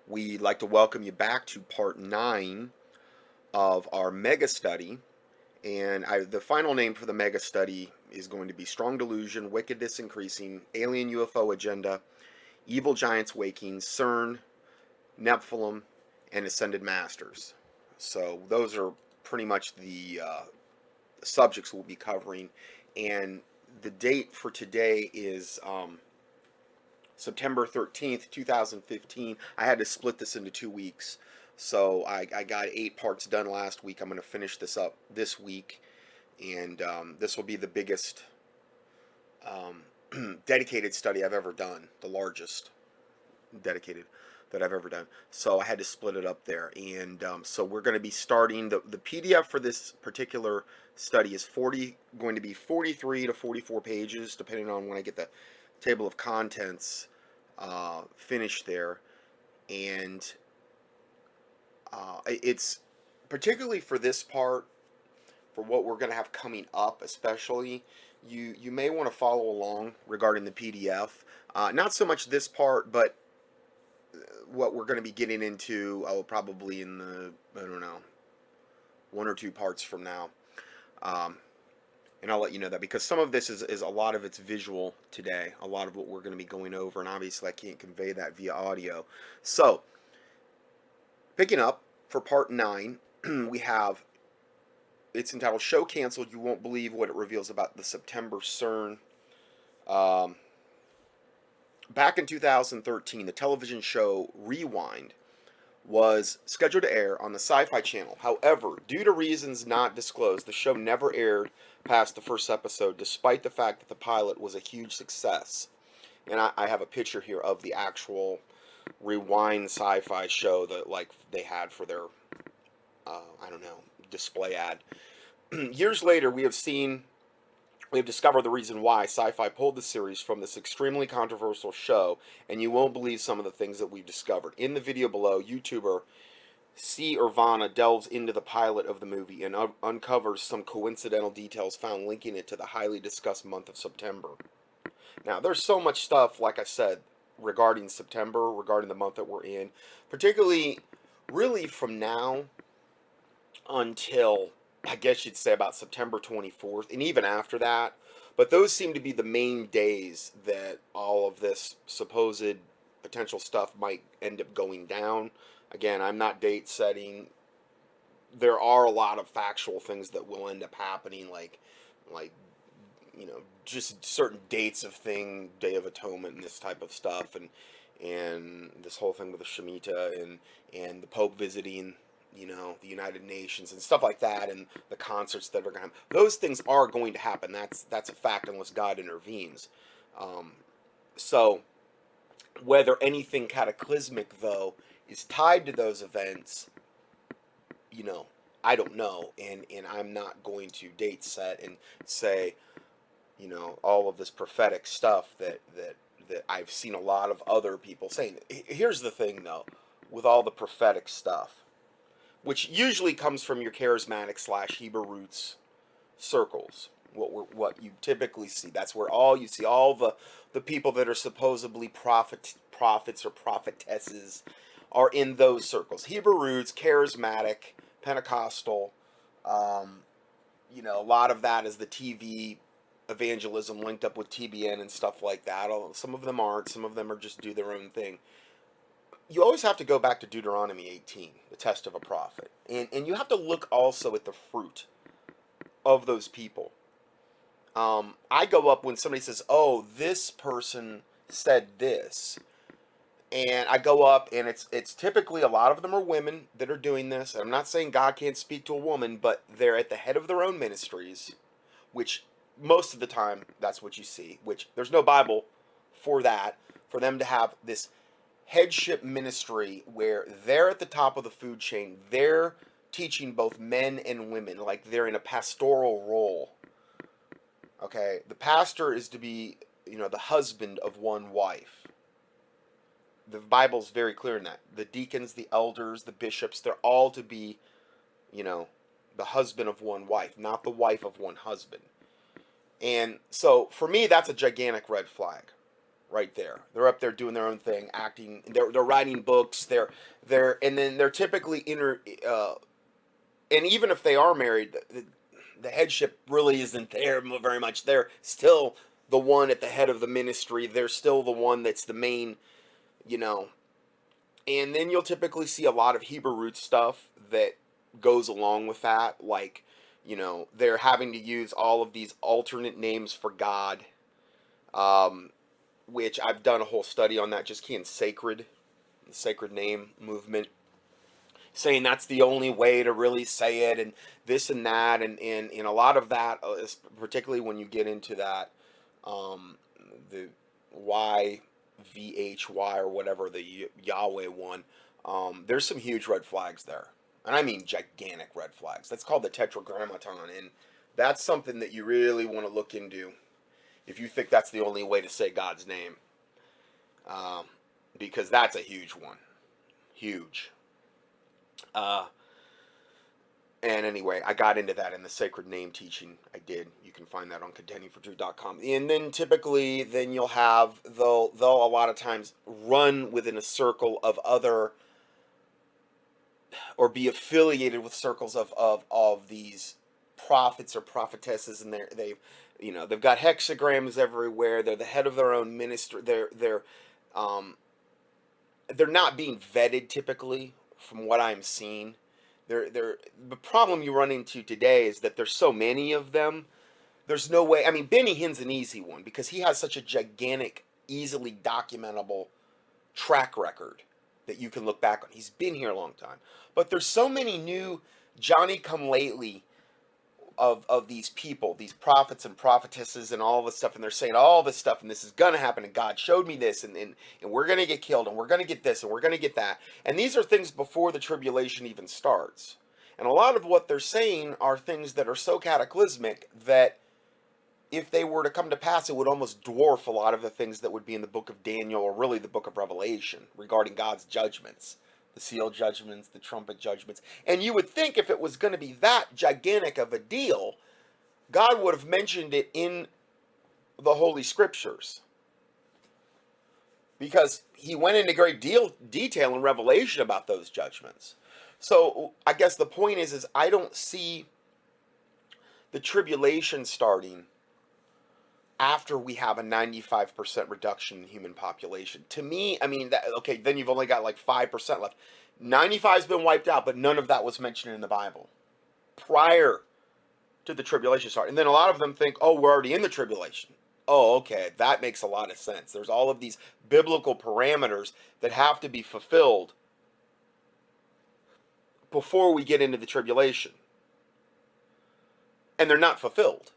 We'd like to welcome you back to part 9 of our mega study. And the final name for the mega study is going to be Strong Delusion, Wickedness Increasing, Alien UFO Agenda, Evil Giants Waking, CERN, Nephilim, and Ascended Masters. So those are pretty much the subjects we'll be covering. And the date for today is September 13th, 2015. I had to split this into 2 weeks. So I got 8 parts done last week. I'm going to finish this up this week. And this will be the biggest dedicated study I've ever done. The largest dedicated that I've ever done. So I had to split it up there. And so we're going to be starting. The PDF for this particular study is going to be 43 to 44 pages, depending on when I get the table of contents finished there. And it's particularly for this part, for what we're going to have coming up especially, you may want to follow along regarding the PDF. Not so much this part, but what we're going to be getting into probably in the, I don't know, 1 or 2 parts from now. And I'll let you know that, because some of this is a lot of it's visual today, a lot of what we're going to be going over, and obviously I can't convey that via audio. So, picking up for part 9, we have, it's entitled Show Canceled, You Won't Believe What It Reveals About the September CERN. Back in 2013, the television show Rewind was scheduled to air on the Sci-Fi Channel. However, due to reasons not disclosed, the show never aired past the first episode, despite the fact that the pilot was a huge success. And I have a picture here of the actual Rewind sci-fi show that they had for their, I don't know, display ad. Years later, we have discovered the reason why Sci-Fi pulled the series from this extremely controversial show, and you won't believe some of the things that we've discovered. In the video below, YouTuber C. Irvana delves into the pilot of the movie and uncovers some coincidental details found linking it to the highly discussed month of September. Now, there's so much stuff, like I said, regarding September, regarding the month that we're in, particularly really from now until, I guess you'd say, about September 24th, and even after that. But those seem to be the main days that all of this supposed potential stuff might end up going down. Again, I'm not date setting. There are a lot of factual things that will end up happening, like just certain dates of Day of Atonement and this type of stuff, and this whole thing with the Shemitah and the Pope visiting, the United Nations and stuff like that, and the concerts that are going to happen. Those things are going to happen. That's a fact unless God intervenes. So whether anything cataclysmic, though, is tied to those events, I don't know, and I'm not going to date set and say, all of this prophetic stuff that I've seen a lot of other people saying. Here's the thing, though, with all the prophetic stuff, which usually comes from your charismatic / Hebrew roots circles. What you typically see. That's where you see all the people that are supposedly prophets or prophetesses are in those circles. Hebrew roots, charismatic, Pentecostal. A lot of that is the TV evangelism linked up with TBN and stuff like that. Some of them aren't. Some of them are just do their own thing. You always have to go back to Deuteronomy 18, the test of a prophet. And you have to look also at the fruit of those people. I go up when somebody says, oh, this person said this. And I go up, and it's typically, a lot of them are women that are doing this. I'm not saying God can't speak to a woman, but they're at the head of their own ministries, which most of the time that's what you see, which there's no Bible for that, for them to have this headship ministry where they're at the top of the food chain. They're teaching both men and women, like they're in a pastoral role. Okay, the pastor is to be, the husband of one wife. The Bible's very clear in that. The deacons, the elders, the bishops, they're all to be, the husband of one wife, not the wife of one husband. And so, for me, that's a gigantic red flag. right there. They're up there doing their own thing, acting. They're writing books. And then they're typically and even if they are married, the headship really isn't there very much. They're still the one at the head of the ministry. They're still the one that's the main, you know. And then you'll typically see a lot of Hebrew root stuff that goes along with that, like, they're having to use all of these alternate names for God, which I've done a whole study on that, just keying sacred, the sacred name movement, saying that's the only way to really say it, and this and that, and a lot of that is particularly when you get into that, the YVHY or whatever, the Yahweh one, there's some huge red flags there. And I mean gigantic red flags. That's called the Tetragrammaton, and that's something that you really want to look into if you think that's the only way to say God's name. Because that's a huge one. Huge. And anyway, I got into that in the sacred name teaching. I did. You can find that on contendingfortruth.com. And then typically, then you'll have, they'll a lot of times run within a circle of other, or be affiliated with circles of these prophets or prophetesses, and they've got hexagrams everywhere. They're the head of their own ministry. They're not being vetted typically, from what I'm seeing. The problem you run into today is that there's so many of them. There's no way. I mean, Benny Hinn's an easy one because he has such a gigantic, easily documentable track record that you can look back on. He's been here a long time. But there's so many new Johnny-come-lately of these people, these prophets and prophetesses and all this stuff, and they're saying all this stuff, and this is going to happen, and God showed me this, and we're going to get killed, and we're going to get this, and we're going to get that. And these are things before the tribulation even starts. And a lot of what they're saying are things that are so cataclysmic that if they were to come to pass, it would almost dwarf a lot of the things that would be in the book of Daniel, or really the book of Revelation, regarding God's judgments. The seal judgments, the trumpet judgments. And you would think if it was going to be that gigantic of a deal, God would have mentioned it in the Holy Scriptures. Because he went into great detail in Revelation about those judgments. So I guess the point is I don't see the tribulation starting after we have a 95% reduction in human population. To me, I mean, okay, then you've only got like 5% left. 95's been wiped out, but none of that was mentioned in the Bible prior to the tribulation start. And then a lot of them think, oh, we're already in the tribulation. Oh, okay, that makes a lot of sense. There's all of these biblical parameters that have to be fulfilled before we get into the tribulation. And they're not fulfilled.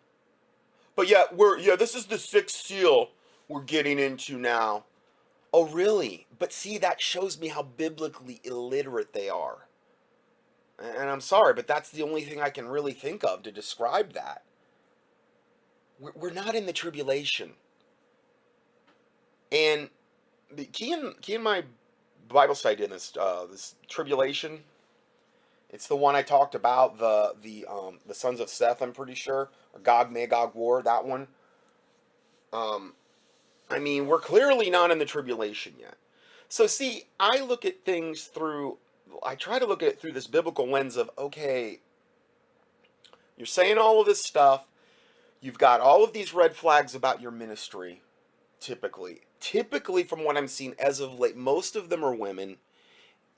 But yet, this is the sixth seal we're getting into now. Oh, really? But see, that shows me how biblically illiterate they are. And I'm sorry, but that's the only thing I can really think of to describe that. We're not in the tribulation. And key in my Bible study in this tribulation, it's the one I talked about, the sons of Seth, I'm pretty sure, or Gog-Magog war, that one. I mean, we're clearly not in the tribulation yet. So see, I try to look at it through this biblical lens of, okay, you're saying all of this stuff, you've got all of these red flags about your ministry, typically from what I'm seeing as of late, most of them are women,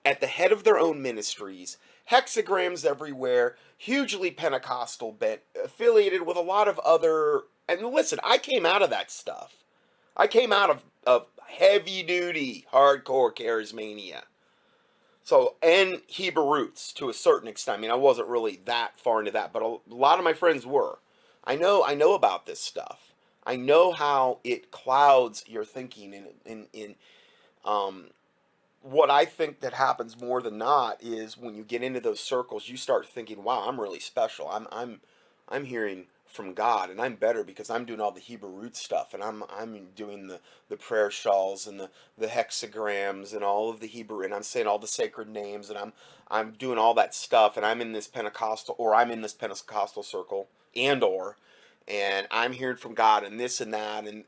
at the head of their own ministries, hexagrams everywhere, hugely Pentecostal bent, affiliated with a lot of other, and listen, I came out of that stuff. I came out of heavy-duty, hardcore charismania. So, and Hebrew roots to a certain extent. I mean, I wasn't really that far into that, but a lot of my friends were. I know about this stuff. I know how it clouds your thinking in what I think that happens more than not is when you get into those circles, you start thinking, "Wow, I'm really special. I'm hearing from God, and I'm better because I'm doing all the Hebrew root stuff, and I'm doing the prayer shawls and the hexagrams and all of the Hebrew, and I'm saying all the sacred names, and I'm doing all that stuff, and I'm in this Pentecostal circle, and I'm hearing from God and this and that, and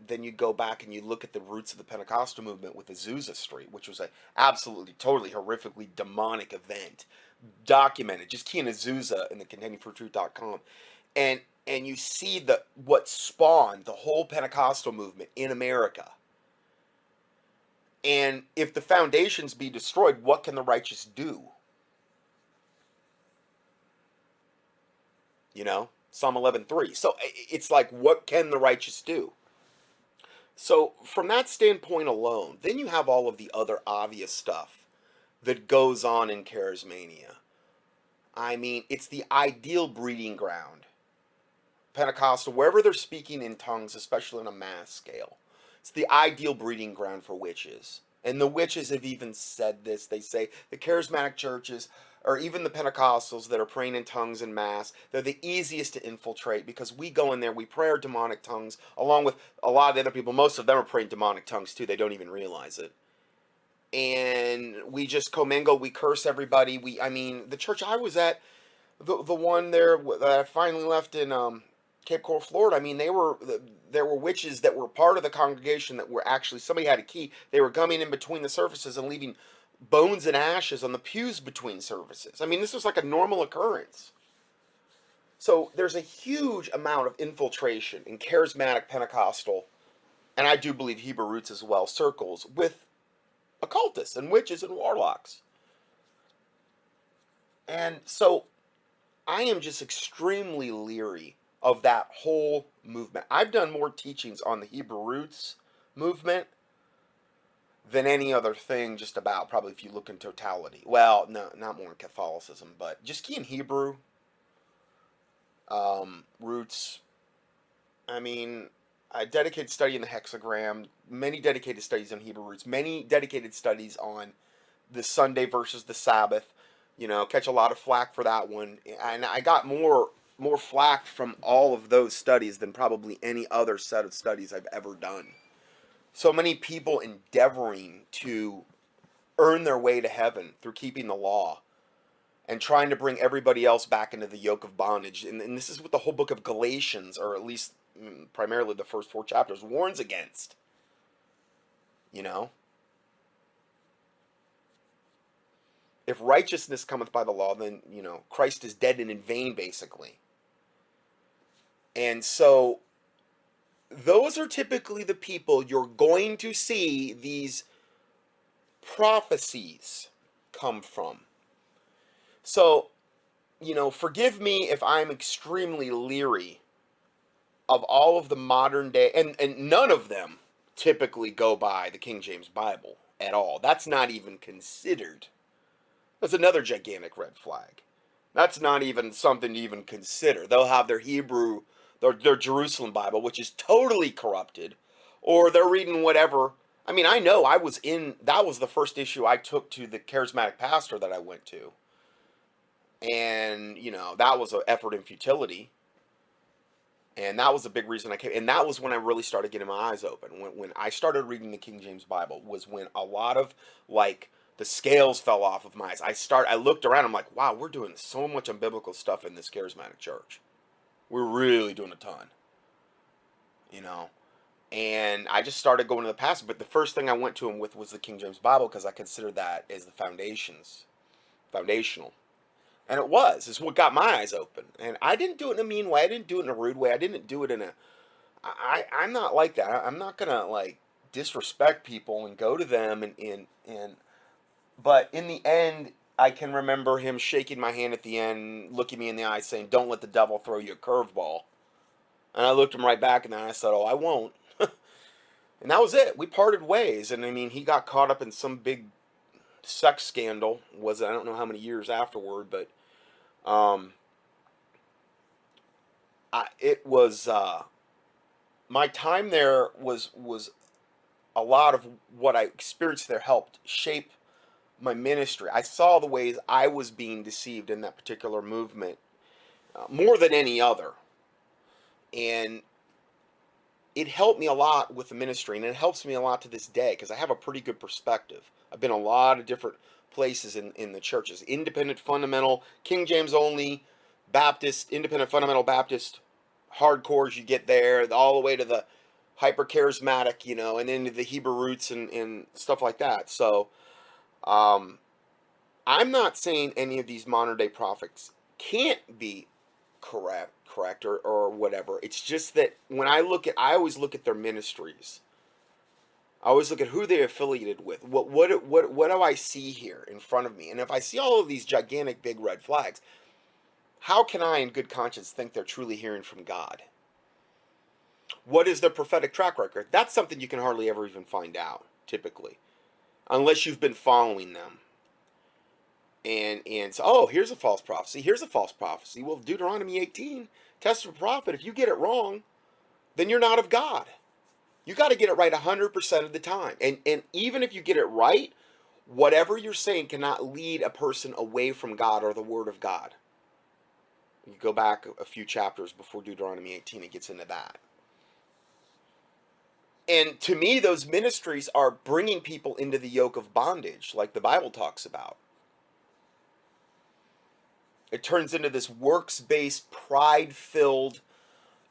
then you go back and you look at the roots of the Pentecostal movement with Azusa Street, which was a absolutely, totally horrifically demonic event, documented. Just key in Azusa in the contendingfortruth.com, and you see what spawned the whole Pentecostal movement in America. And if the foundations be destroyed, what can the righteous do? You know, Psalm 11:3. So it's like, what can the righteous do? So from that standpoint alone, then you have all of the other obvious stuff that goes on in charismania. I mean, it's the ideal breeding ground. Pentecostal, wherever they're speaking in tongues, especially on a mass scale, it's the ideal breeding ground for witches. And the witches have even said this. They say the charismatic churches, or even the Pentecostals that are praying in tongues and mass, they're the easiest to infiltrate because we go in there, we pray our demonic tongues, along with a lot of other people. Most of them are praying demonic tongues too. They don't even realize it. And we just commingle, we curse everybody. I mean, the church I was at, the one there that I finally left in Cape Coral, Florida. I mean, there were witches that were part of the congregation that were actually, somebody had a key. They were coming in between the services and leaving bones and ashes on the pews between services. I mean, this was like a normal occurrence. So there's a huge amount of infiltration in charismatic Pentecostal, and I do believe Hebrew roots as well, circles with occultists and witches and warlocks. And so I am just extremely leery of that whole movement. I've done more teachings on the Hebrew roots movement than any other thing, just about, probably, if you look in totality. Well, no, not more in Catholicism, but just key in Hebrew roots. I mean, a dedicated study in the hexagram, many dedicated studies on Hebrew roots, many dedicated studies on the Sunday versus the Sabbath. You know, catch a lot of flack for that one, and I got more flack from all of those studies than probably any other set of studies I've ever done. So many people endeavoring to earn their way to heaven through keeping the law and trying to bring everybody else back into the yoke of bondage. And this is what the whole book of Galatians, or at least primarily the first 4 chapters, warns against. You know? If righteousness cometh by the law, then, you know, Christ is dead and in vain, basically. And so those are typically the people you're going to see these prophecies come from. So, you know, forgive me if I'm extremely leery of all of the modern day, and none of them typically go by the King James Bible at all. That's not even considered. That's another gigantic red flag. That's not even something to even consider. They'll have their Hebrew, their Jerusalem Bible, which is totally corrupted, or they're reading whatever. I mean, I know that was the first issue I took to the charismatic pastor that I went to. And, you know, that was an effort in futility. And that was a big reason I came. And that was when I really started getting my eyes open. When I started reading the King James Bible was when a lot of, like, the scales fell off of my eyes. I looked around, I'm like, wow, we're doing so much unbiblical stuff in this charismatic church. We're really doing a ton. You know? And I just started going to the pastor. But the first thing I went to him with was the King James Bible, because I considered that as the foundational. And it's what got my eyes open. And I didn't do it in a mean way. I didn't do it in a rude way. I didn't do it in a, I'm not like that. I'm not going to, like, disrespect people and go to them but in the end, I can remember him shaking my hand at the end, looking me in the eye, saying, "Don't let the devil throw you a curveball." And I looked him right back in the eye and I said, "Oh, I won't." And that was it. We parted ways. And I mean, he got caught up in some big sex scandal. I don't know how many years afterward, but it was my time there was a lot of what I experienced there helped shape my ministry. I saw the ways I was being deceived in that particular movement more than any other, and it helped me a lot with the ministry, and it helps me a lot to this day because I have a pretty good perspective. I've been a lot of different places in the churches: independent, fundamental, King James only, Baptist, independent, fundamental, Baptist, hardcore as you get there, all the way to the hyper charismatic, you know, and into the Hebrew roots and stuff like that. So, I'm not saying any of these modern day prophets can't be correct or whatever. It's just that when I always look at their ministries. I always look at who they're affiliated with. What do I see here in front of me? And if I see all of these gigantic big red flags, how can I, in good conscience, think they're truly hearing from God? What is their prophetic track record? That's something you can hardly ever even find out, typically, unless you've been following them. And so, oh, here's a false prophecy. Here's a false prophecy. Well, Deuteronomy 18, test of a prophet. If you get it wrong, then you're not of God. You got to get it right 100% of the time. And even if you get it right, whatever you're saying cannot lead a person away from God or the Word of God. You go back a few chapters before Deuteronomy 18, it gets into that. And to me, those ministries are bringing people into the yoke of bondage, like the Bible talks about. It turns into this works-based, pride-filled,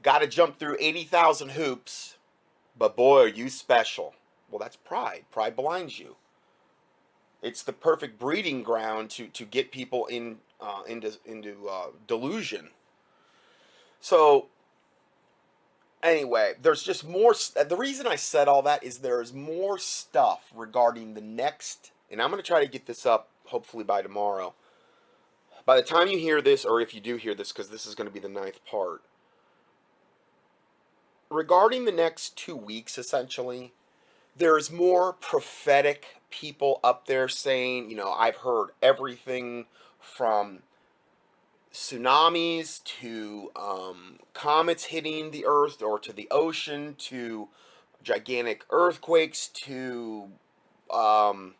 got to jump through 80,000 hoops, but boy, are you special. Well, that's pride. Pride blinds you. It's the perfect breeding ground to get people into delusion. So, anyway, there's just more. The reason I said all that is there's more stuff regarding the next, and I'm going to try to get this up hopefully by tomorrow. By the time you hear this, or if you do hear this, because this is going to be the 9th part, regarding the next 2 weeks, essentially, there's more prophetic people up there saying, you know, I've heard everything from tsunamis to comets hitting the earth or to the ocean to gigantic earthquakes to the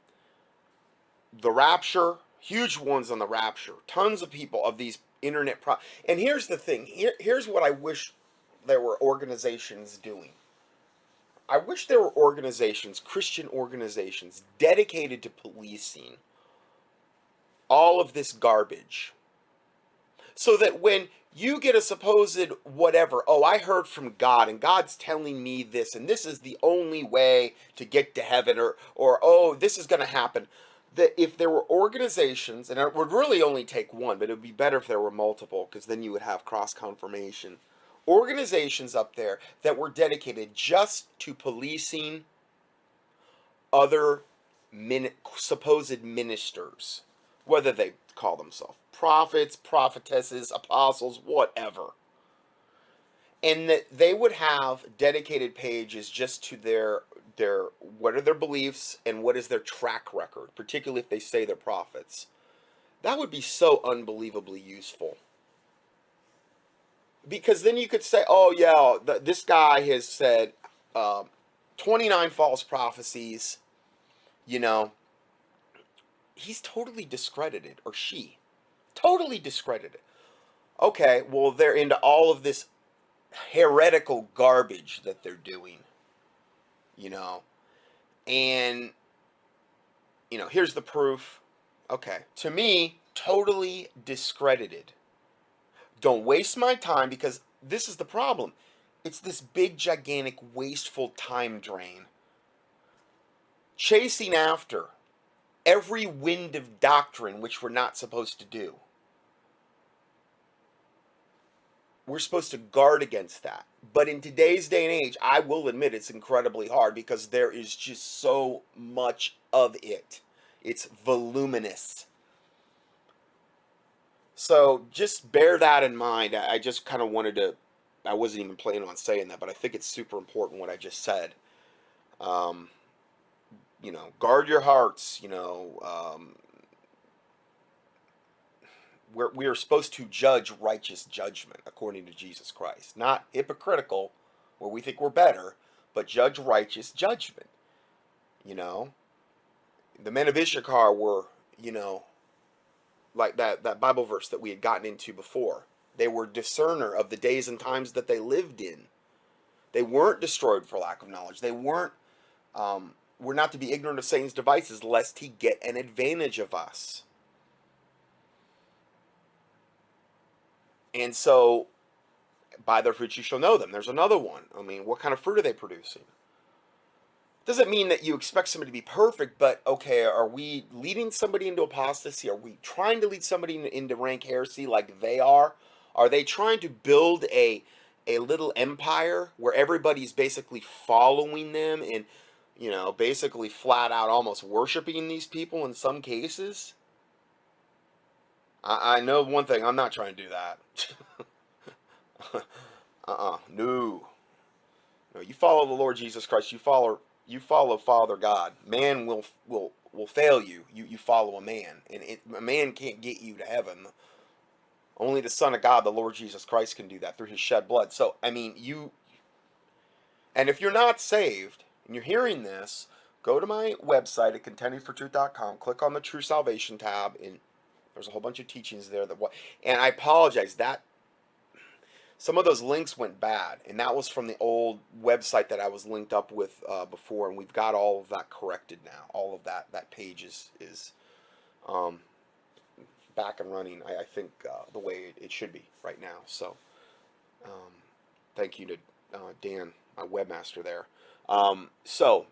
rapture, huge ones on the rapture, tons of people of these internet and here's the thing, here's what I wish there were organizations doing. I wish there were organizations, Christian organizations, dedicated to policing all of this garbage. So that when you get a supposed whatever, oh, I heard from God and God's telling me this and this is the only way to get to heaven, or oh, this is going to happen. That if there were organizations, and it would really only take one, but it would be better if there were multiple, because then you would have cross-confirmation. Organizations up there that were dedicated just to policing other supposed ministers, whether they call themselves prophets, prophetesses, apostles, whatever. And that they would have dedicated pages just to their what are their beliefs and what is their track record, particularly if they say they're prophets. That would be so unbelievably useful. Because then you could say, oh yeah, this guy has said 29 false prophecies, you know, he's totally discredited, or she, totally discredited. Okay, well, they're into all of this heretical garbage that they're doing, you know, and, you know, here's the proof. Okay, to me, totally discredited. Don't waste my time, because this is the problem. It's this big, gigantic, wasteful time drain. Chasing after every wind of doctrine, which we're not supposed to do. We're supposed to guard against that. But in today's day and age, I will admit it's incredibly hard, because there is just so much of it. It's voluminous. So just bear that in mind. I just kind of wanted to, I wasn't even planning on saying that, but I think it's super important what I just said. You know, guard your hearts, you know. We are supposed to judge righteous judgment according to Jesus Christ. Not hypocritical, where we think we're better, but judge righteous judgment. You know, the men of Issachar were, you know, like that Bible verse that we had gotten into before. They were discerner of the days and times that they lived in. They weren't destroyed for lack of knowledge. They weren't, we're not to be ignorant of Satan's devices, lest he get an advantage of us. And so, by their fruits you shall know them. There's another one. I mean, what kind of fruit are they producing? Doesn't mean that you expect somebody to be perfect, but okay, are we leading somebody into apostasy? Are we trying to lead somebody into rank heresy like they are? Are they trying to build a little empire where everybody's basically following them and, you know, basically flat out almost worshiping these people in some cases? I know one thing, I'm not trying to do that. No. No, you follow the Lord Jesus Christ. You follow Father God. Man will fail you. You follow a man, and a man can't get you to heaven. Only the Son of God, the Lord Jesus Christ, can do that through His shed blood. So I mean, and if you're not saved and you're hearing this, go to my website at contendingfortruth.com. Click on the True Salvation tab, and there's a whole bunch of teachings there that. And I apologize that. Some of those links went bad, and that was from the old website that I was linked up with before, and we've got all of that corrected now. All of that page is back and running, I think, the way it should be right now. So thank you to Dan, my webmaster there. So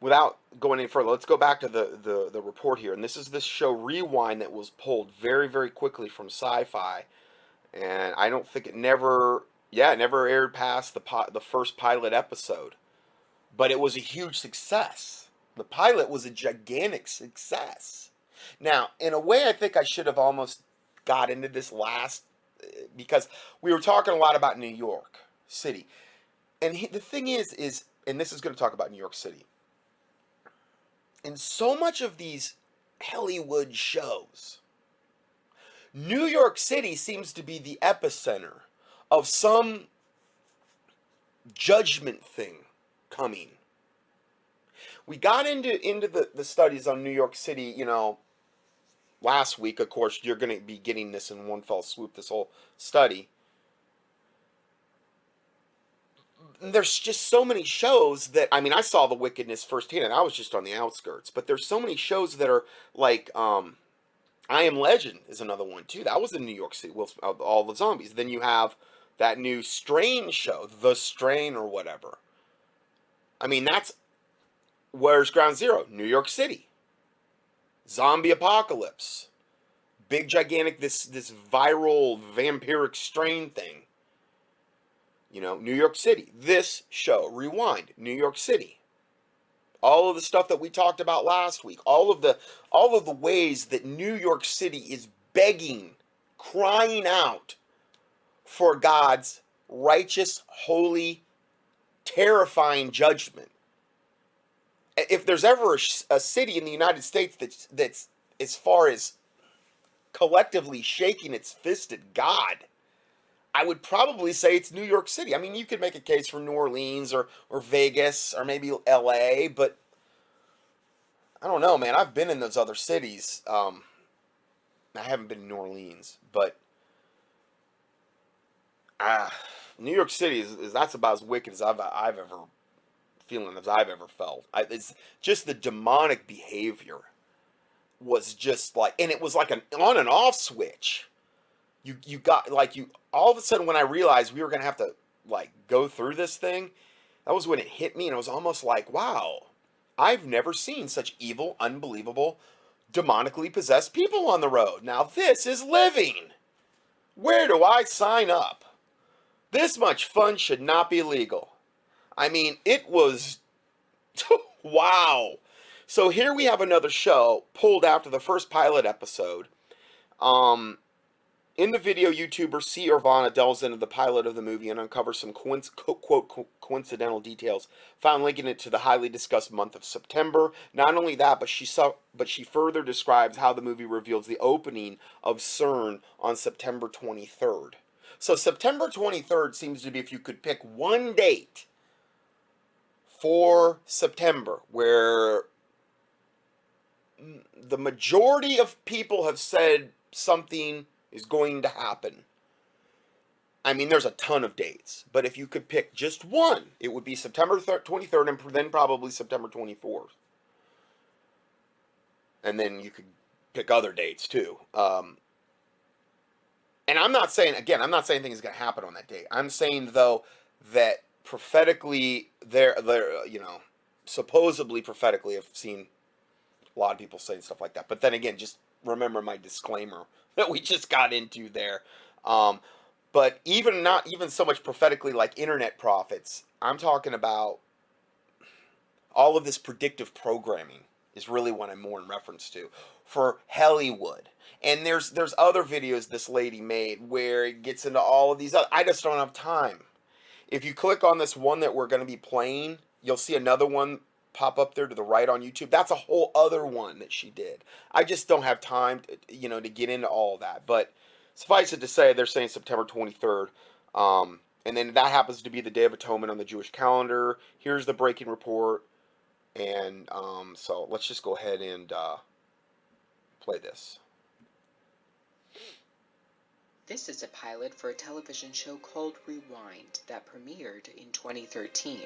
without going any further, let's go back to the report here. And this is this show Rewind that was pulled very, very quickly from Sci-Fi. And I don't think it never aired past the first pilot episode. But it was a huge success. The pilot was a gigantic success. Now, in a way, I think I should have almost got into this last, because we were talking a lot about New York City. And the thing is, and this is going to talk about New York City. In so much of these Hollywood shows, New York City seems to be the epicenter of some judgment thing coming. We got into the studies on New York City, you know, last week. Of course, you're going to be getting this in one fell swoop, this whole study. There's just so many shows that, I mean, I saw the wickedness firsthand, and I was just on the outskirts. But there's so many shows that are like, I Am Legend is another one too. That was in New York City. All the zombies. Then you have that new Strain show, The Strain or whatever. I mean, that's where's Ground Zero? New York City. Zombie apocalypse. Big gigantic this viral vampiric strain thing. You know, New York City. This show, Rewind, New York City. All of the stuff that we talked about last week, all of the ways that New York City is begging, crying out for God's righteous, holy, terrifying judgment. If there's ever a city in the United States that's as far as collectively shaking its fist at God, I would probably say it's New York City. I mean, you could make a case for New Orleans or Vegas or maybe LA, but I don't know, man. I've been in those other cities. I haven't been in New Orleans, but New York City that's about as wicked as I've ever felt. It's just the demonic behavior was just like, and it was like an on and off switch. You got like all of a sudden when I realized we were gonna have to like go through this thing, that was when it hit me, and it was almost like, wow, I've never seen such evil, unbelievable, demonically possessed people on the road. Now this is living. Where do I sign up? This much fun should not be legal. I mean, it was wow. So here we have another show pulled after the first pilot episode. In the video, YouTuber C. Irvana delves into the pilot of the movie and uncovers some coincidental details, found linking it to the highly discussed month of September. Not only that, but she further describes how the movie reveals the opening of CERN on September 23rd. So September 23rd seems to be, if you could pick one date for September where the majority of people have said something is going to happen. I mean, there's a ton of dates, but if you could pick just one, it would be September 23rd and then probably September 24th. And then you could pick other dates too. And I'm not saying, again, I'm not saying anything is going to happen on that day. I'm saying, though, that prophetically, supposedly prophetically, I've seen a lot of people saying stuff like that. But then again, just remember my disclaimer that we just got into there. Um, but even not even so much prophetically like internet prophets, I'm talking about all of this predictive programming is really what I'm more in reference to for Hollywood. And there's other videos this lady made where it gets into all of these other, I just don't have time. If you click on this one that we're going to be playing, you'll see another one pop up there to the right on YouTube. That's a whole other one that she did. I just don't have time to get into all of that. But suffice it to say, they're saying September 23rd. And then that happens to be the Day of Atonement on the Jewish calendar. Here's the breaking report. And so let's just go ahead and play this. This is a pilot for a television show called Rewind that premiered in 2013.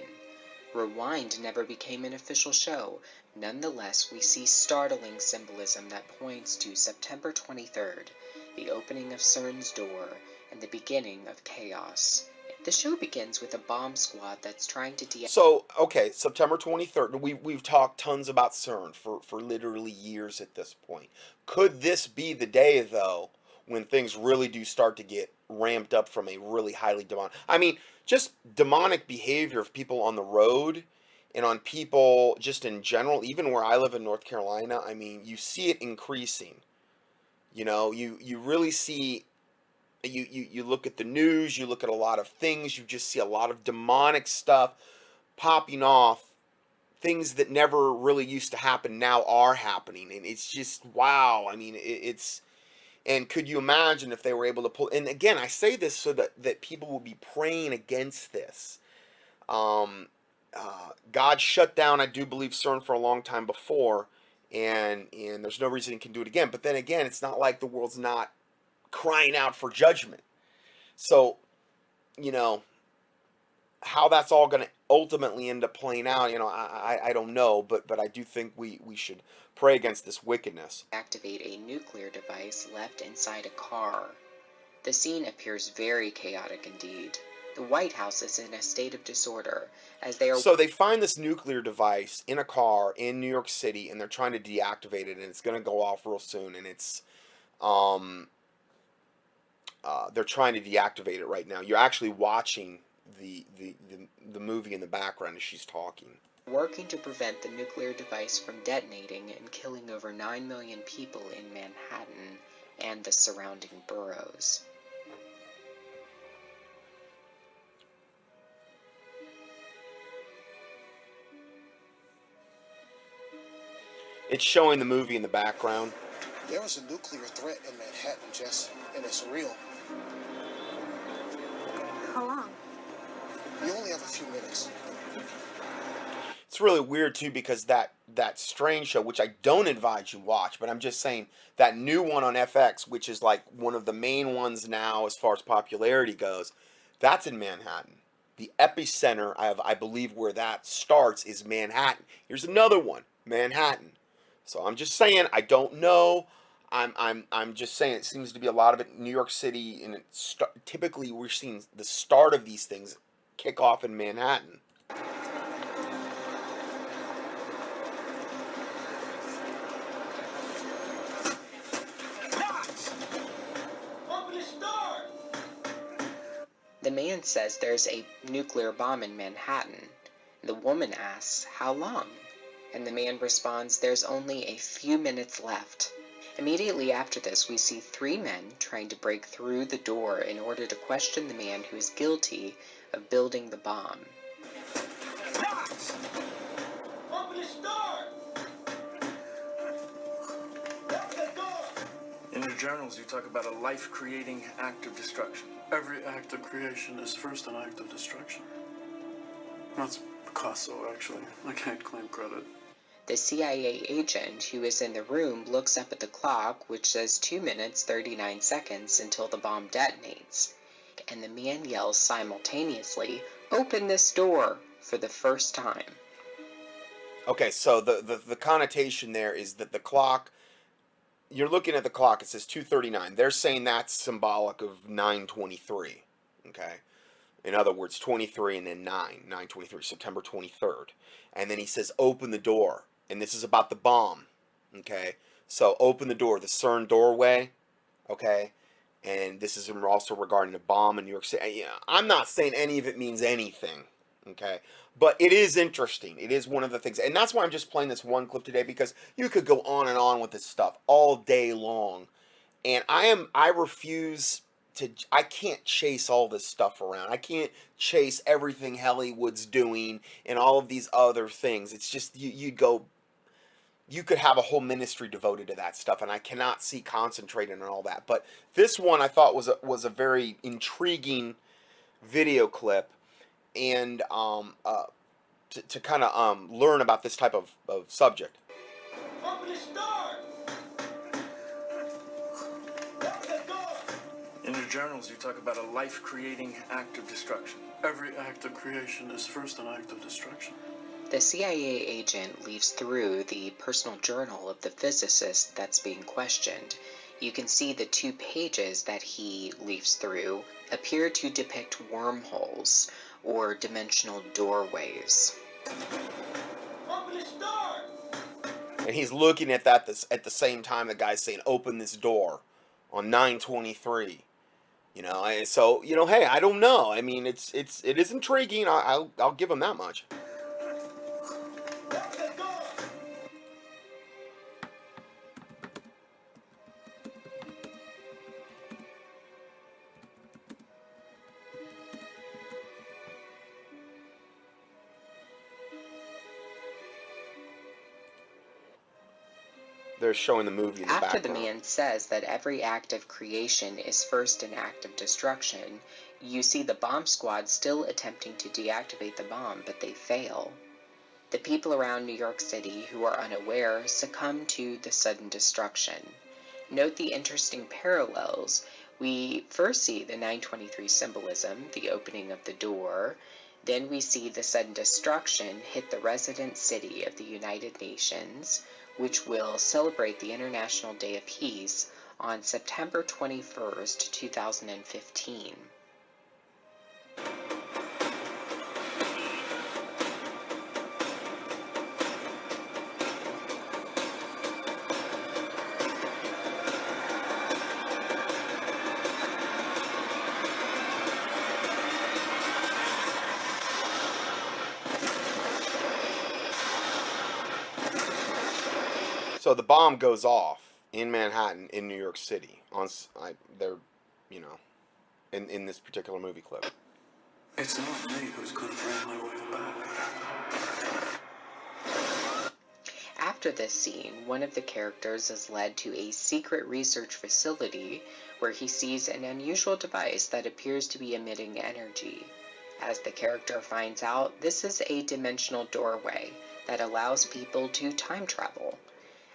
Rewind never became an official show. Nonetheless, we see startling symbolism that points to September 23rd, the opening of CERN's door, and the beginning of chaos. The show begins with a bomb squad that's trying to So, okay, September 23rd. We've talked tons about CERN for literally years at this point. Could this be the day, though, when things really do start to get ramped up from a really highly demonic... I mean, just demonic behavior of people on the road and on people just in general, even where I live in North Carolina, I mean, you see it increasing. You really see... You look at the news, you look at a lot of things, you just see a lot of demonic stuff popping off. Things that never really used to happen now are happening, and it's just wow. I mean, it's... And could you imagine if they were able to pull... And again, I say this so that people will be praying against this. God shut down, I do believe, CERN for a long time before, and there's no reason he can do it again. But then again, it's not like the world's not crying out for judgment. So, how that's all going to ultimately end up playing out, I don't know, but I do think we should pray against this wickedness. Activate a nuclear device left inside a car. The scene appears very chaotic indeed. The White House is in a state of disorder as they are... So they find this nuclear device in a car in New York City, and they're trying to deactivate it, and it's going to go off real soon, and it's... they're trying to deactivate it right now. You're actually watching the movie in the background as she's talking. Working to prevent the nuclear device from detonating and killing over 9 million people in Manhattan and the surrounding boroughs. It's showing the movie in the background. There is a nuclear threat in Manhattan, Jess, and it's real. How long? You only have a few minutes. It's really weird, too, because that Strange show, which I don't advise you watch, but I'm just saying, that new one on FX, which is like one of the main ones now as far as popularity goes, that's in Manhattan. The epicenter, I believe, where that starts is Manhattan. Here's another one, Manhattan. So I'm just saying, I don't know. I'm just saying it seems to be a lot of it in New York City, and typically we're seeing the start of these things kick off in Manhattan. The man says there's a nuclear bomb in Manhattan. The woman asks, how long? And the man responds, there's only a few minutes left. Immediately after this, we see 3 men trying to break through the door in order to question the man who is guilty of building the bomb. Knox! Open this door! Open the door! In your journals, you talk about a life-creating act of destruction. Every act of creation is first an act of destruction. That's Picasso, actually. I can't claim credit. The CIA agent who is in the room looks up at the clock, which says 2 minutes 39 seconds until the bomb detonates. And the man yells simultaneously, open this door, for the first time. Okay, so the connotation there is that the clock you're looking at the clock. It says 2:39. They're saying that's symbolic of 9:23. Okay. In other words, 23 and then 9:23, September 23rd. And then he says, open the door. And this is about the bomb. Okay. So open the door, the CERN doorway. Okay. And this is also regarding a bomb in New York City. I'm not saying any of it means anything. Okay. But it is interesting. It is one of the things. And that's why I'm just playing this one clip today, because you could go on and on with this stuff all day long. And I refuse to, I can't chase all this stuff around. I can't chase everything Hollywood's doing and all of these other things. It's just, you could have a whole ministry devoted to that stuff, and I cannot see concentrating on all that. But this one I thought was a very intriguing video clip, and to kind of learn about this type of subject. Open the door! Lock the door! In your journals, you talk about a life-creating act of destruction. Every act of creation is first an act of destruction. The CIA agent leaves through the personal journal of the physicist that's being questioned. You can see the 2 pages that he leaves through appear to depict wormholes or dimensional doorways. Open the door! And he's looking at that at the same time the guy's saying, open this door on 9:23. And so, hey, I don't know. I mean, it is intriguing. I'll give him that much. Lock the door! They're showing the movie in the After background. the man says that every act of creation is first an act of destruction, you see the bomb squad still attempting to deactivate the bomb, but they fail. The people around New York City who are unaware succumb to the sudden destruction. Note the interesting parallels. We first see the 923 symbolism, the opening of the door. Then we see the sudden destruction hit the resident city of the United Nations, which will celebrate the International Day of Peace on September 21st, 2015. So the bomb goes off in Manhattan, in New York City. In this particular movie clip. It's not me who's going to bring my wife back. After this scene, one of the characters is led to a secret research facility where he sees an unusual device that appears to be emitting energy. As the character finds out, this is a dimensional doorway that allows people to time travel.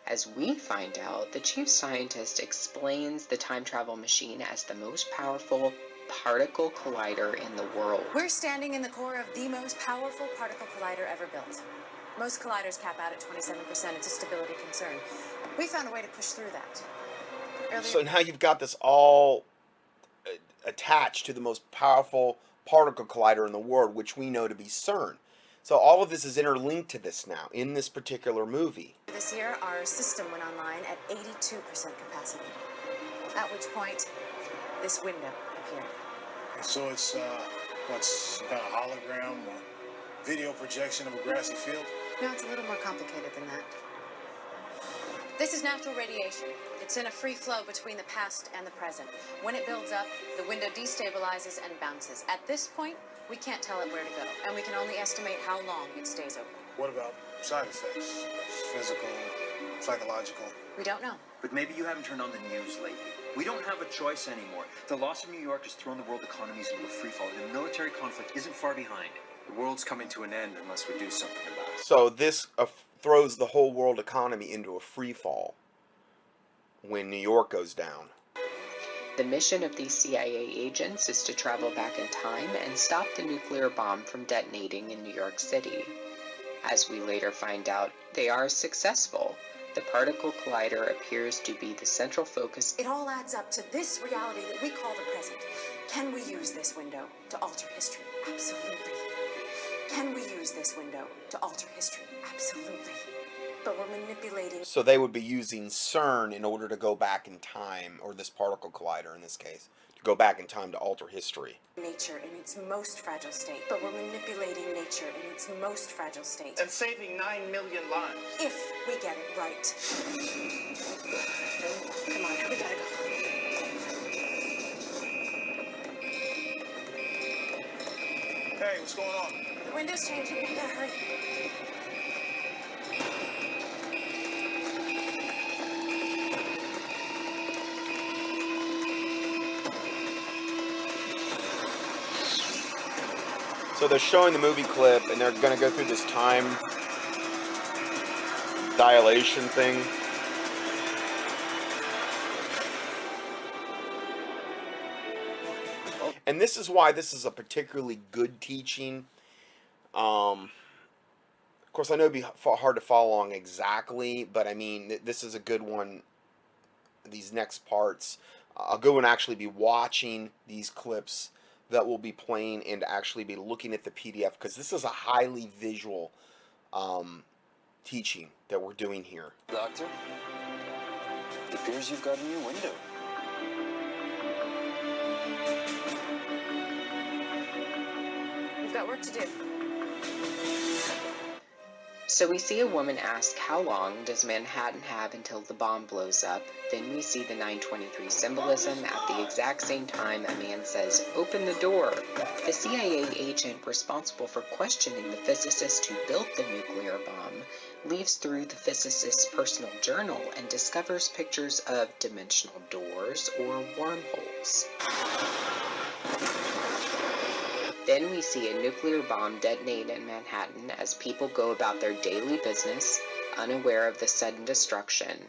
As we find out, the chief scientist explains the time travel machine as the most powerful particle collider in the world. We're standing in the core of the most powerful particle collider ever built. Most colliders cap out at 27%. It's a stability concern. We found a way to push through that. So now you've got this all attached to the most powerful particle collider in the world, which we know to be CERN. So all of this is interlinked to this now, in this particular movie. This year, our system went online at 82% capacity. At which point, this window appeared. So it's, what's a hologram or video projection of a grassy field? No, it's a little more complicated than that. This is natural radiation. It's in a free flow between the past and the present. When it builds up, the window destabilizes and bounces. At this point, we can't tell it where to go, and we can only estimate how long it stays open. What about side effects? Physical, psychological? We don't know. But maybe you haven't turned on the news lately. We don't have a choice anymore. The loss of New York has thrown the world economies into a freefall, and the military conflict isn't far behind. The world's coming to an end unless we do something about it. So this throws the whole world economy into a free fall when New York goes down. The mission of these CIA agents is to travel back in time and stop the nuclear bomb from detonating in New York City. As we later find out, they are successful. The particle collider appears to be the central focus. It all adds up to this reality that we call the present. Can we use this window to alter history? Absolutely. Can we use this window to alter history? Absolutely. But we're manipulating. So they would be using CERN in order to go back in time, or this particle collider in this case, to go back in time to alter history. Nature in its most fragile state. But we're manipulating nature in its most fragile state. And saving 9 million lives. If we get it right. Come on, we gotta go. Hey, what's going on? The window's changing. We gotta hurry. So they're showing the movie clip, and they're going to go through this time dilation thing. And this is why this is a particularly good teaching. Of course, I know it'd be hard to follow along exactly, but I mean, this is a good one. These next parts, a good one to actually be watching these clips that will be playing and to actually be looking at the PDF, because this is a highly visual teaching that we're doing here. Doctor, it appears you've got a new window. We've got work to do. So we see a woman ask, how long does Manhattan have until the bomb blows up? Then we see the 923 symbolism. At the exact same time, a man says, open the door. The CIA agent responsible for questioning the physicist who built the nuclear bomb leaves through the physicist's personal journal and discovers pictures of dimensional doors or wormholes. Then we see a nuclear bomb detonate in Manhattan as people go about their daily business, unaware of the sudden destruction.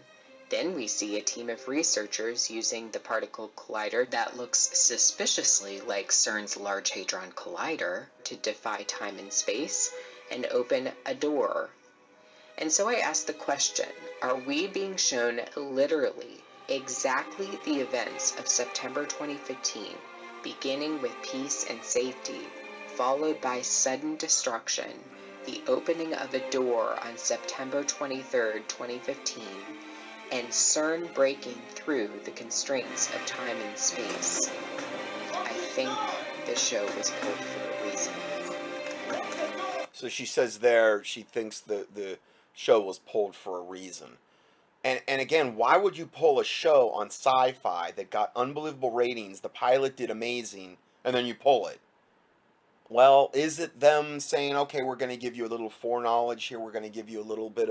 Then we see a team of researchers using the particle collider that looks suspiciously like CERN's Large Hadron Collider to defy time and space and open a door. And so I ask the question, are we being shown literally exactly the events of September 2015? Beginning with peace and safety, followed by sudden destruction, the opening of a door on September 23, 2015, and CERN breaking through the constraints of time and space. I think the show was pulled for a reason. So she says there she thinks the show was pulled for a reason. And again, why would you pull a show on Sci-Fi that got unbelievable ratings, the pilot did amazing, and then you pull it? Well, is it them saying, okay, we're going to give you a little foreknowledge here, we're going to give you a little bit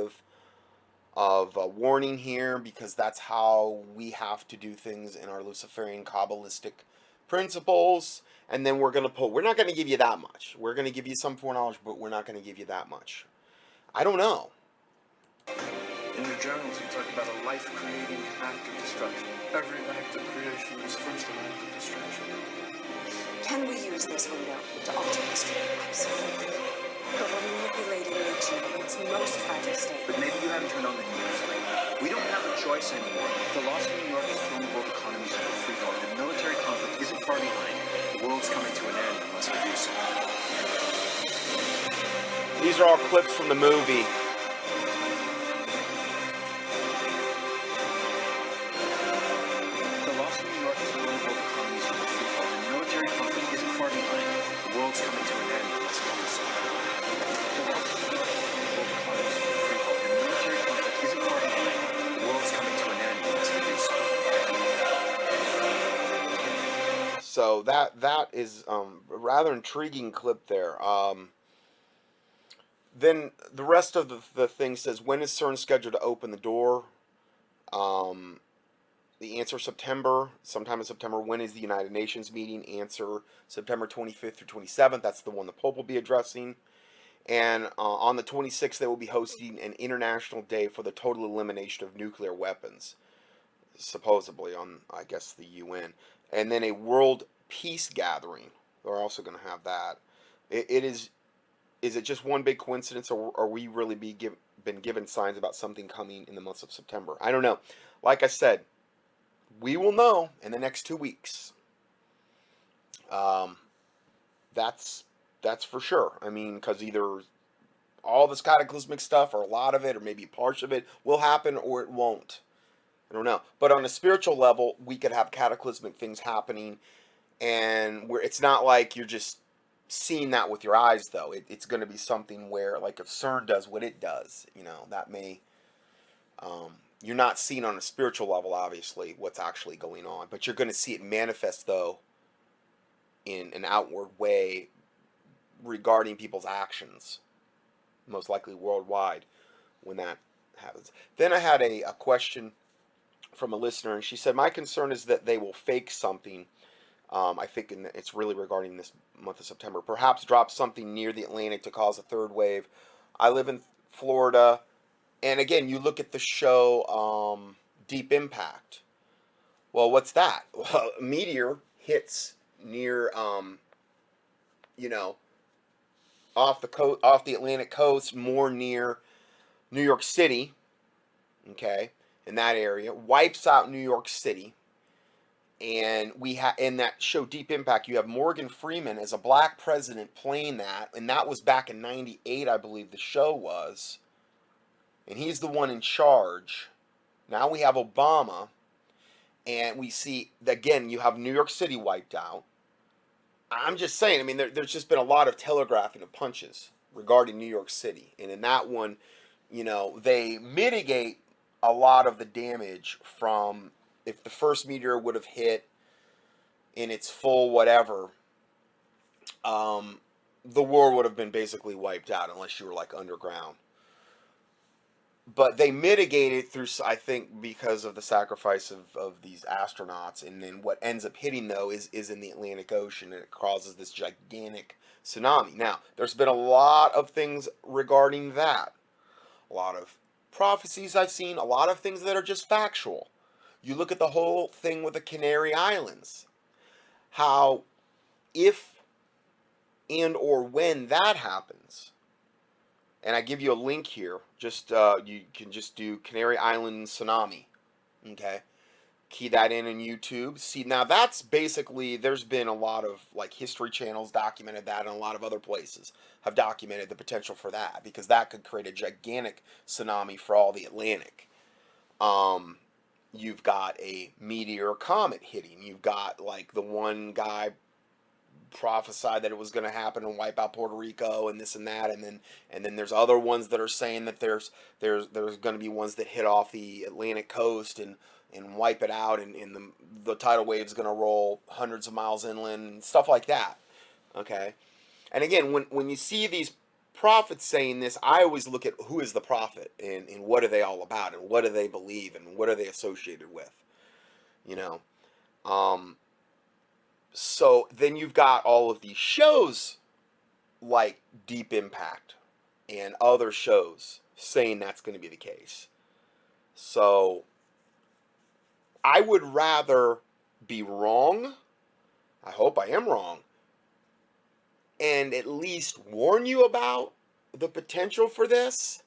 of a warning here, because that's how we have to do things in our Luciferian Kabbalistic principles, and then we're going to pull, we're not going to give you that much. We're going to give you some foreknowledge, but we're not going to give you that much. I don't know. In your journals, you talk about a life-creating act of destruction. Every act of creation is first an act of destruction. Can we use this window to alter history? Absolutely. But we're manipulating nature in its most fragile state. But maybe you haven't turned on the news lately. We don't have a choice anymore. The loss of New York has thrown the world economies into a free fall. The military conflict isn't far behind. The world's coming to an end unless we do so. These are all clips from the movie. The loss of New York has thrown the world economies into a free fall. The military conflict isn't far behind. The world's coming to an end unless we do so. The loss of New York has thrown the world economies into a free fall. The military conflict isn't far behind. The world's coming to an end unless we do so. So that is a rather intriguing clip there. Then the rest of the thing says, when is CERN scheduled to open the door? The answer, September, sometime in September. When is the United Nations meeting? Answer, September 25th through 27th. That's the one the Pope will be addressing. And on the 26th, they will be hosting an international day for the total elimination of nuclear weapons, supposedly on, I guess, the UN. And then a world peace gathering. They're also going to have that. Is it just one big coincidence, or are we really been given signs about something coming in the month of September. I don't know. Like I said, we will know in the next 2 weeks. That's for sure. I mean, because either all this cataclysmic stuff, or a lot of it, or maybe part of it, will happen, or it won't. I don't know. But on a spiritual level, we could have cataclysmic things happening, and where it's not like you're just seeing that with your eyes, though. It's going to be something where, like, if CERN does what it does, that may. You're not seeing on a spiritual level, obviously, what's actually going on, but you're going to see it manifest, though, in an outward way regarding people's actions, most likely worldwide, when that happens. Then I had a question from a listener, and she said, my concern is that they will fake something. I think it's really regarding this month of September. Perhaps drop something near the Atlantic to cause a third wave. I live in Florida, and again, you look at the show Deep Impact. Well, what's that? Well, a meteor hits near, off the Atlantic coast, more near New York City, okay, in that area, wipes out New York City. And in that show Deep Impact, you have Morgan Freeman as a black president playing that, and that was back in '98, I believe the show was, and he's the one in charge. Now we have Obama, and we see, again, you have New York City wiped out. I'm just saying, I mean, there's just been a lot of telegraphing of punches regarding New York City. And in that one, they mitigate a lot of the damage from, if the first meteor would have hit in its full whatever, the world would have been basically wiped out unless you were like underground. But they mitigate it through, I think, because of the sacrifice of these astronauts. And then what ends up hitting, though, is in the Atlantic Ocean, and it causes this gigantic tsunami. Now, there's been a lot of things regarding that. A lot of prophecies I've seen, a lot of things that are just factual. You look at the whole thing with the Canary Islands. How, if and or when that happens, and I give you a link here. Just you can just do Canary Island tsunami. Okay, key that in YouTube. See, now that's basically, there's been a lot of like History Channels documented that, and a lot of other places have documented the potential for that, because that could create a gigantic tsunami for all the Atlantic. You've got a meteor comet hitting. You've got like the one guy prophesied that it was going to happen and wipe out Puerto Rico and this and that, and then there's other ones that are saying that there's going to be ones that hit off the Atlantic coast and wipe it out, and the tidal wave's going to roll hundreds of miles inland and stuff like that. Okay, and again, when you see these prophets saying this, I always look at who is the prophet, and what are they all about, and what do they believe, and what are they associated with, So then you've got all of these shows like Deep Impact and other shows saying that's going to be the case. So I would rather be wrong, I hope I am wrong, and at least warn you about the potential for this,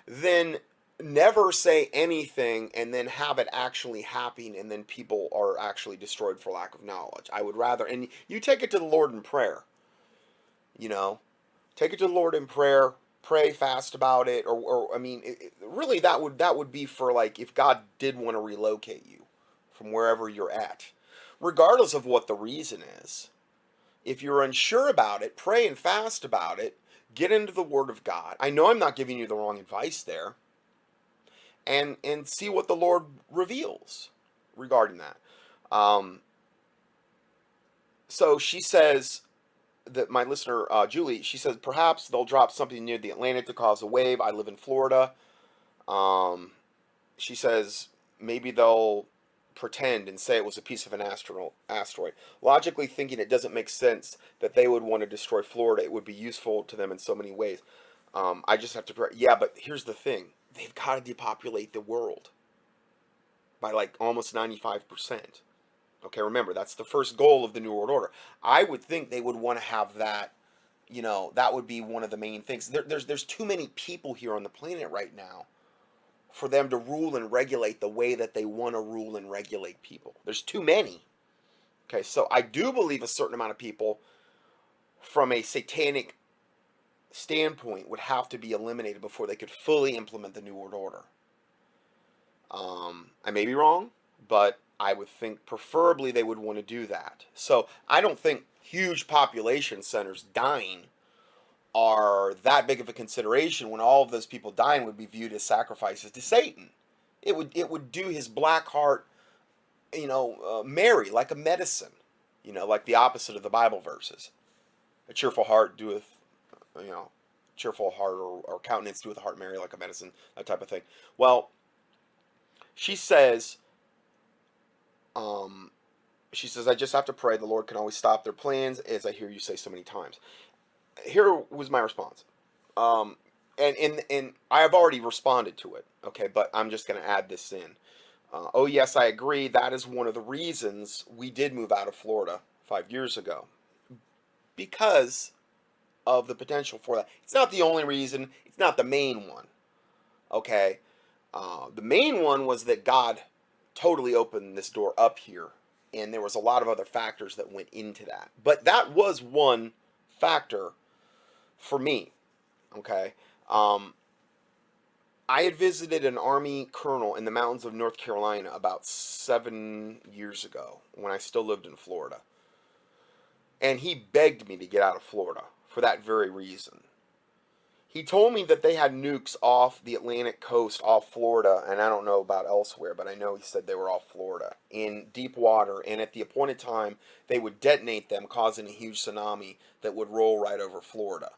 than never say anything and then have it actually happen, and then people are actually destroyed for lack of knowledge. I would rather, and you take it to the Lord in prayer, take it to the Lord in prayer, pray fast about it, or I mean, really that would be for like if God did want to relocate you from wherever you're at, regardless of what the reason is. If you're unsure about it, pray and fast about it, get into the Word of God. I know I'm not giving you the wrong advice there. And see what the Lord reveals regarding that. So she says that my listener, Julie, she says, perhaps they'll drop something near the Atlantic to cause a wave. I live in Florida. She says, maybe they'll pretend and say it was a piece of an asteroid. Logically thinking, it doesn't make sense that they would want to destroy Florida. It would be useful to them in so many ways. I just have to pray. Yeah, but here's the thing. They've got to depopulate the world by like almost 95%. Okay, remember, that's the first goal of the New World Order. I would think they would want to have that you know, that would be one of the main things. There's too many people here on the planet right now for them to rule and regulate the way that they want to rule and regulate people. There's too many. Okay, so I do believe a certain amount of people from a satanic standpoint would have to be eliminated before they could fully implement the New World Order. I may be wrong, but I would think preferably they would want to do that. So I don't think huge population centers dying are that big of a consideration when all of those people dying would be viewed as sacrifices to Satan. It would do his black heart, you know, merry, like a medicine, you know, like the opposite of the Bible verses. A cheerful heart doeth, you know, cheerful heart or countenance doeth a heart merry like a medicine, that type of thing. Well, she says, I just have to pray. The Lord can always stop their plans, as I hear you say so many times. Here was my response. And I have already responded to it, okay, but I'm just going to add this in. Oh, yes, I agree. That is one of the reasons we did move out of Florida 5 years ago. Because of the potential for that. It's not the only reason. It's not the main one, okay? The main one was that God totally opened this door up here, and there was a lot of other factors that went into that. But that was one factor for me, okay? I had visited an Army colonel in the mountains of North Carolina about 7 years ago when I still lived in Florida. And he begged me to get out of Florida for that very reason. He told me that they had nukes off the Atlantic coast, off Florida, and I don't know about elsewhere, but I know he said they were off Florida, in deep water, and at the appointed time, they would detonate them, causing a huge tsunami that would roll right over Florida.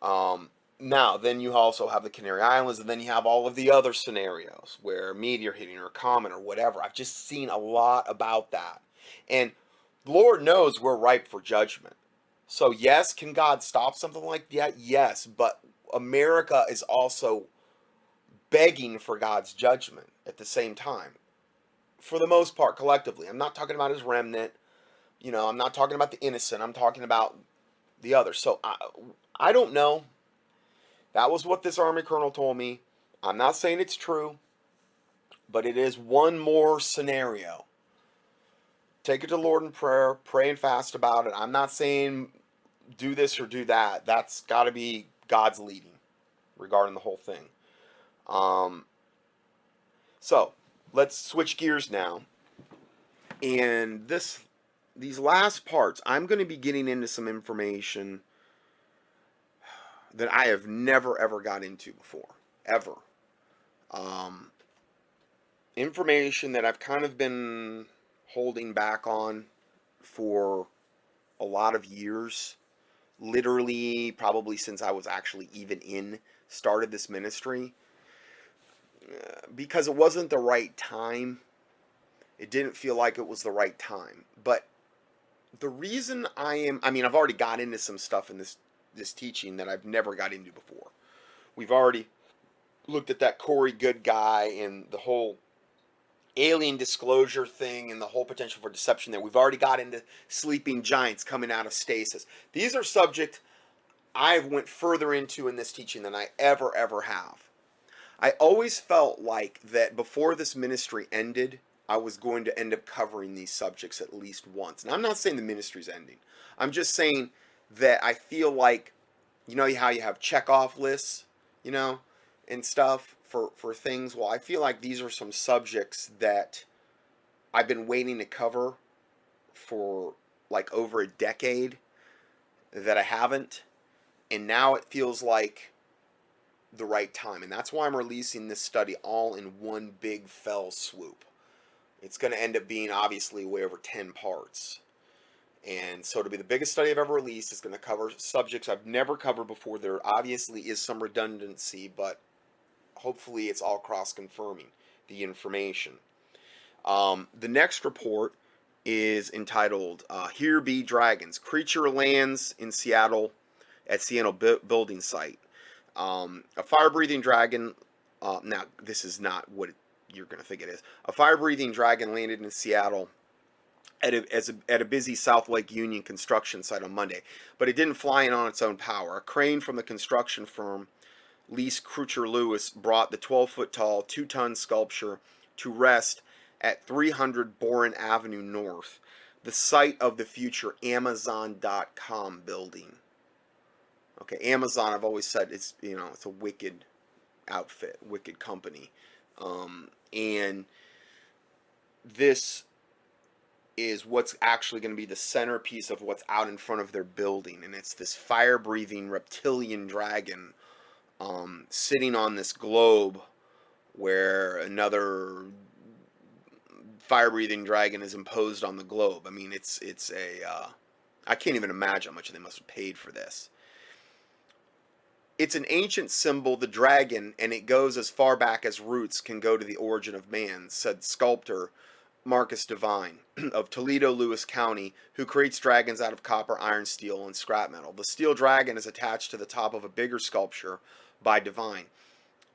Now, then you also have the Canary Islands, and then you have all of the other scenarios where meteor hitting or comet or whatever. I've just seen a lot about that. And Lord knows we're ripe for judgment. So yes, can God stop something like that? Yes, but America is also begging for God's judgment at the same time. For the most part, collectively. I'm not talking about his remnant. You know, I'm not talking about the innocent. I'm talking about the others. So I don't know. That was what this Army colonel told me. I'm not saying it's true, but it is one more scenario. Take it to the Lord in prayer, pray and fast about it. I'm not saying do this or do that. That's got to be God's leading regarding the whole thing. So let's switch gears now. And these last parts, I'm going to be getting into some information that I have never ever got into before, ever. Information that I've kind of been holding back on for a lot of years, literally probably since I was actually even started this ministry, because it wasn't the right time. It didn't feel like it was the right time. But the reason I've already got into some stuff in this teaching that I've never got into before. We've already looked at that Corey Good guy and the whole alien disclosure thing and the whole potential for deception there. We've already got into sleeping giants coming out of stasis. These are subjects I've went further into in this teaching than I ever have. I always felt like that before this ministry ended, I was going to end up covering these subjects at least once. And I'm not saying the ministry's ending. I'm just saying that I feel like, you know how you have checkoff lists, you know, and stuff for things. Well, I feel like these are some subjects that I've been waiting to cover for like over a decade that I haven't. And now it feels like the right time. And that's why I'm releasing this study all in one big fell swoop. It's going to end up being obviously way over 10 parts. And so to be the biggest study I've ever released, it's going to cover subjects I've never covered before. There obviously is some redundancy, but hopefully it's all cross-confirming the information. The next report is entitled, Here Be Dragons. Creature lands in Seattle at Seattle building site. A fire-breathing dragon, now this is not what you're going to think it is. A fire-breathing dragon landed in Seattle at a busy South Lake Union construction site on Monday, but it didn't fly in on its own power. A crane from the construction firm Lease Crutcher Lewis brought the 12-foot tall, 2-ton sculpture to rest at 300 Boren Avenue North, the site of the future Amazon.com building. Okay, Amazon, I've always said it's a wicked outfit, wicked company, and this is what's actually going to be the centerpiece of what's out in front of their building, and it's this fire-breathing reptilian dragon sitting on this globe where another fire-breathing dragon is imposed on the globe. I mean, it's I can't even imagine how much they must have paid for this. It's an ancient symbol, the dragon, and it goes as far back as roots can go to the origin of man, said sculptor Marcus Devine of Toledo, Lewis County, who creates dragons out of copper, iron, steel, and scrap metal. The steel dragon is attached to the top of a bigger sculpture by Devine,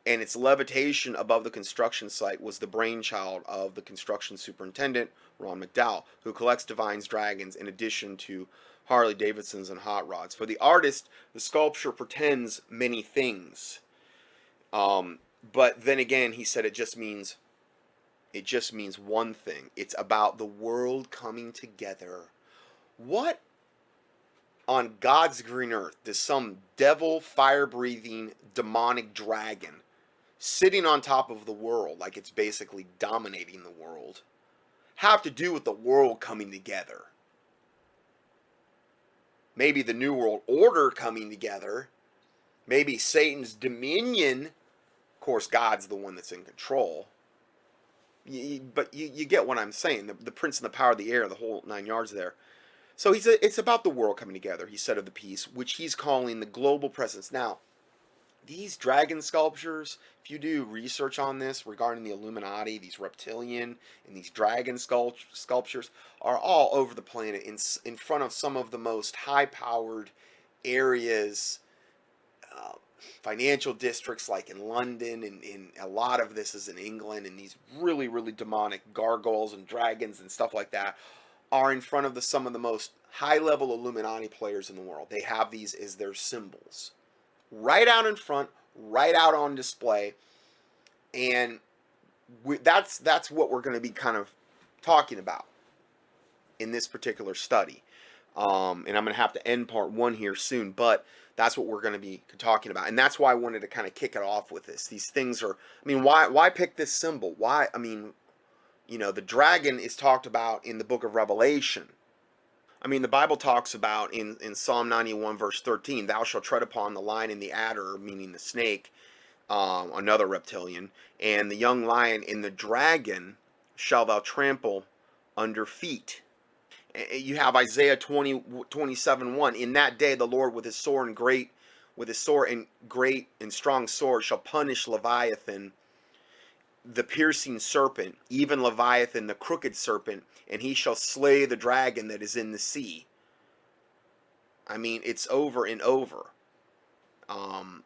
and its levitation above the construction site was the brainchild of the construction superintendent, Ron McDowell, who collects Devine's dragons in addition to Harley Davidsons and hot rods. For the artist, the sculpture pretends many things, but then again, he said it just means one thing. It's about the world coming together. What on God's green earth does some devil, fire-breathing, demonic dragon sitting on top of the world, like it's basically dominating the world, have to do with the world coming together? Maybe the New World Order coming together. Maybe Satan's dominion. Of course, God's the one that's in control. But you get what I'm saying. The prince and the power of the air, the whole 9 yards there. So it's about the world coming together, he said of the piece, which he's calling the global presence. Now, these dragon sculptures, if you do research on this regarding the Illuminati, these reptilian and these dragon sculptures are all over the planet in front of some of the most high-powered areas, financial districts like in London, and a lot of this is in England, and these really, really demonic gargoyles and dragons and stuff like that are in front of some of the most high-level Illuminati players in the world. They have these as their symbols. Right out in front, right out on display, and that's what we're going to be kind of talking about in this particular study. And I'm going to have to end part 1 here soon, but that's what we're going to be talking about, and that's why I wanted to kind of kick it off with this. These things are, I mean, why pick this symbol? Why? I mean, the dragon is talked about in the book of Revelation. I mean, the Bible talks about in Psalm 91 verse 13, thou shalt tread upon the lion and the adder, meaning the snake, another reptilian, and the young lion and the dragon shall thou trample under feet. You have Isaiah 27:1. In that day the Lord with his sword and great and strong sword shall punish Leviathan, the piercing serpent, even Leviathan, the crooked serpent, and he shall slay the dragon that is in the sea. I mean, it's over and over. And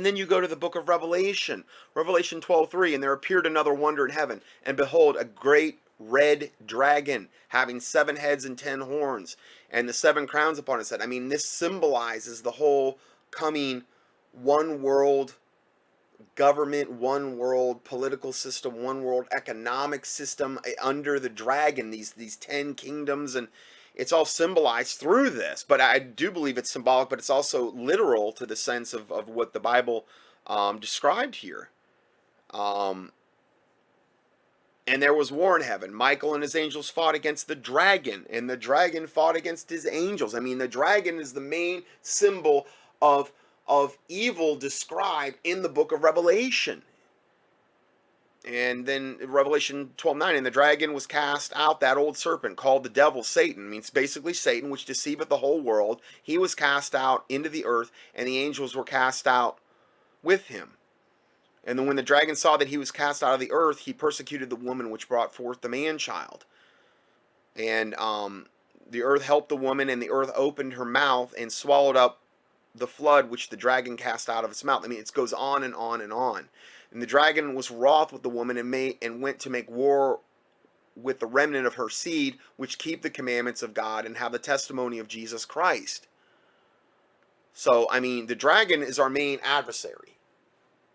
then you go to the book of Revelation, Revelation 12:3, and there appeared another wonder in heaven, and behold, a great red dragon, having 7 heads and 10 horns, and the 7 crowns upon his head. I mean, this symbolizes the whole coming one world government, one world political system, one world economic system under the dragon, these 10 kingdoms, and it's all symbolized through this. But I do believe it's symbolic, but it's also literal to the sense of what the Bible described here. And there was war in heaven. Michael and his angels fought against the dragon, and the dragon fought against his angels. I mean, the dragon is the main symbol of evil described in the book of Revelation. And then Revelation 12:9, and the dragon was cast out, that old serpent called the devil, Satan. I mean, it's basically Satan, which deceiveth the whole world. He was cast out into the earth, and the angels were cast out with him. And then when the dragon saw that he was cast out of the earth, he persecuted the woman which brought forth the man-child. And the earth helped the woman, and the earth opened her mouth and swallowed up the flood which the dragon cast out of its mouth. I mean, it goes on and on and on. And the dragon was wroth with the woman and went to make war with the remnant of her seed, which keep the commandments of God and have the testimony of Jesus Christ. So, I mean, the dragon is our main adversary,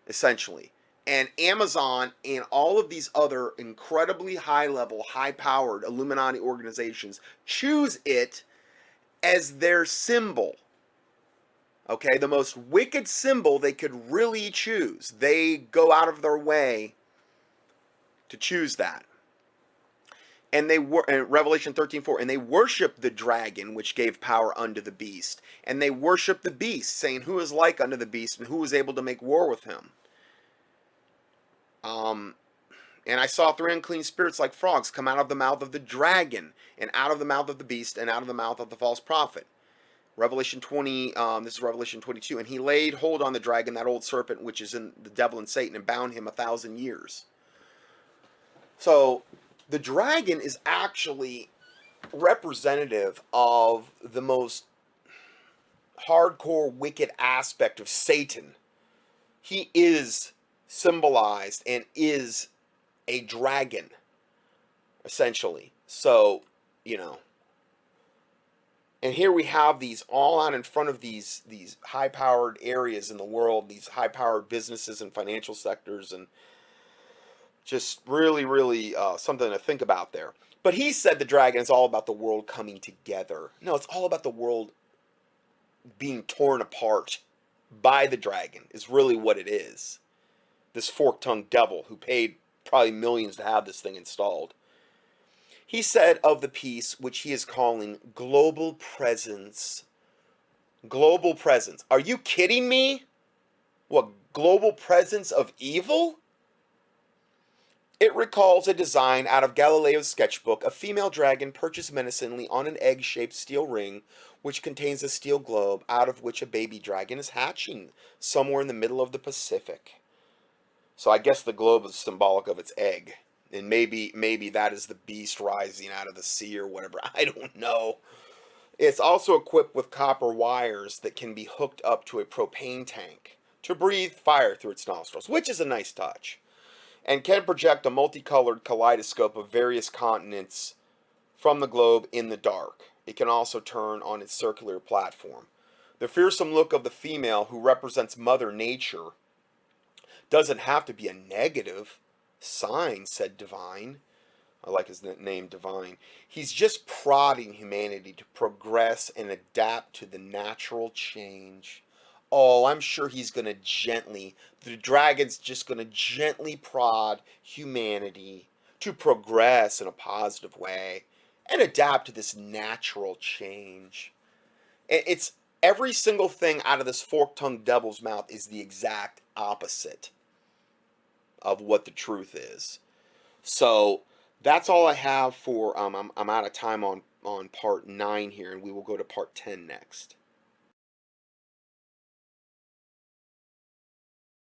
essentially. And Amazon and all of these other incredibly high-level, high-powered Illuminati organizations choose it as their symbol. Okay, the most wicked symbol they could really choose. They go out of their way to choose that. And they were in Revelation 13:4, and they worship the dragon which gave power unto the beast. And they worship the beast, saying, who is like unto the beast, and who is able to make war with him? And I saw 3 unclean spirits like frogs come out of the mouth of the dragon, and out of the mouth of the beast, and out of the mouth of the false prophet. Revelation 20, this is Revelation 22. And he laid hold on the dragon, that old serpent, which is in the devil and Satan, and bound him 1,000 years. So, the dragon is actually representative of the most hardcore wicked aspect of Satan. He is symbolized and is a dragon, essentially. So, you know. And here we have these all out in front of these high-powered areas in the world, these high-powered businesses and financial sectors, and just really, really something to think about there. But he said the dragon is all about the world coming together. No, it's all about the world being torn apart by the dragon is really what it is. This fork-tongued devil who paid probably millions to have this thing installed. He said of the peace, which he is calling global presence. Global presence. Are you kidding me? What, global presence of evil? It recalls a design out of Galileo's sketchbook, a female dragon perches menacingly on an egg-shaped steel ring, which contains a steel globe, out of which a baby dragon is hatching, somewhere in the middle of the Pacific. So I guess the globe is symbolic of its egg. And maybe that is the beast rising out of the sea or whatever. I don't know. It's also equipped with copper wires that can be hooked up to a propane tank to breathe fire through its nostrils, which is a nice touch, and can project a multicolored kaleidoscope of various continents from the globe in the dark. It can also turn on its circular platform. The fearsome look of the female, who represents Mother Nature, doesn't have to be a negative sign, said Divine. I like his name, Divine. He's just prodding humanity to progress and adapt to the natural change. Oh, I'm sure he's going to the dragon's just going to gently prod humanity to progress in a positive way and adapt to this natural change. It's every single thing out of this fork-tongued devil's mouth is the exact opposite of what the truth is. So that's all I have for I'm out of time on part 9 here, and we will go to part 10 next.